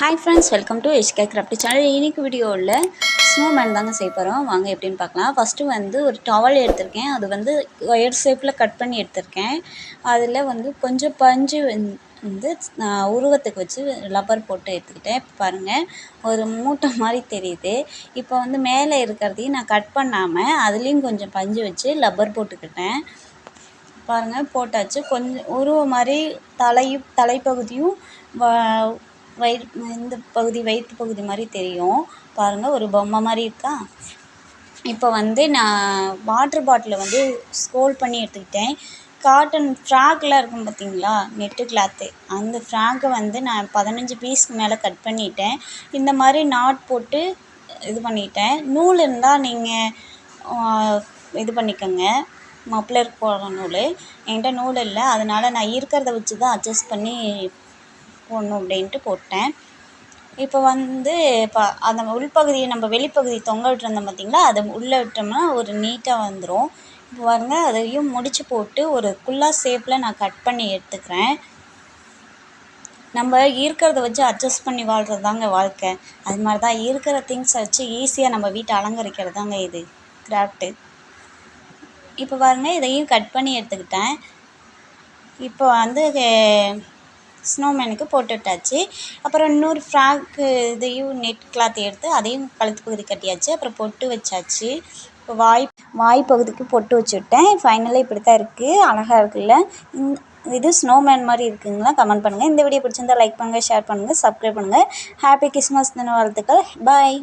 Hi friends, welcome to HK craft channel. இன்னைக்கு வீடியோவில் snowman தாங்க செய்ய போகிறோம். வாங்க எப்படின்னு பார்க்கலாம். ஃபஸ்ட்டு வந்து ஒரு டவல் எடுத்திருக்கேன். அது வந்து ஒயர் ஷேப்பில் கட் பண்ணி எடுத்திருக்கேன். அதில் வந்து கொஞ்சம் பஞ்சு வந்து உருவத்துக்கு வச்சு ரப்பர் போட்டு எடுத்துக்கிட்டேன். இப்போ பாருங்கள், ஒரு மூட்டை மாதிரி தெரியுது. இப்போ வந்து மேலே இருக்கிறதையும் நான் கட் பண்ணாமல் அதுலேயும் கொஞ்சம் பஞ்சு வச்சு ரப்பர் போட்டுக்கிட்டேன். பாருங்கள், போட்டாச்சு. கொஞ்சம் உருவம் மாதிரி தலைப்பகுதியும் இந்த பகுதி வயிற்று பகுதி மாதிரி தெரியும். பாருங்கள், ஒரு பொம்மை மாதிரி இருக்கா. இப்போ வந்து நான் வாட்டர் பாட்டிலை வந்து ஸ்க்ரோல் பண்ணி எடுத்துக்கிட்டேன். காட்டன் ஃப்ராக்லாம் இருக்கும் பார்த்தீங்களா, நெட்டு கிளாத்து, அந்த ஃப்ராக்கை வந்து நான் 15 பீஸ்க்கு மேலே கட் பண்ணிட்டேன். இந்த மாதிரி நாட் போட்டு இது பண்ணிட்டேன். நூல் இருந்தால் நீங்கள் இது பண்ணிக்கோங்க, மப்ளர் போடுற நூல். என்கிட்ட நூல் இல்லை, அதனால் நான் இருக்கிறத வச்சு தான் அட்ஜஸ்ட் பண்ணி போடணும் அப்படின்ட்டு போட்டேன். இப்போ வந்து அந்த உள்பகுதியை நம்ம வெளிப்பகுதி தொங்க விட்டுருந்தோம் பார்த்திங்களா, அதை உள்ளே விட்டோம்னா ஒரு நீட்டாக வந்துடும். இப்போ பாருங்கள், அதையும் முடிச்சு போட்டு ஒரு குல்லா ஷேப்பில் நான் கட் பண்ணி எடுத்துக்கிறேன். நம்ம இருக்கிறத வச்சு அட்ஜஸ்ட் பண்ணி வாழ்கிறது தாங்க வாழ்க்கை. அது மாதிரி தான் இருக்கிற திங்ஸை வச்சு ஈஸியாக நம்ம வீட்டை அலங்கரிக்கிறது தாங்க இது கிராஃப்ட்டு. இப்போ பாருங்கள், இதையும் கட் பண்ணி எடுத்துக்கிட்டேன். இப்போ வந்து ஸ்னோமேனுக்கு போட்டு விட்டாச்சு. அப்புறம் இன்னொரு ஃப்ராக்கு இதையும் நெட் கிளாத் எடுத்து அதையும் கழுத்து பகுதி கட்டியாச்சு. அப்புறம் பொட்டு வச்சாச்சு. இப்போ வாய் பகுதிக்கு பொட்டு வச்சு விட்டேன். ஃபைனலாக இப்படி தான் இருக்குது. அழகாக இருக்குல்ல. இது ஸ்னோமேன் மாதிரி இருக்குங்களா? கமெண்ட் பண்ணுங்கள். இந்த வீடியோ பிடிச்சிருந்தால் லைக் பண்ணுங்கள், ஷேர் பண்ணுங்கள், சப்ஸ்கிரைப் பண்ணுங்கள். ஹாப்பி கிறிஸ்மஸ் தின வாழ்த்துக்கள். பாய்.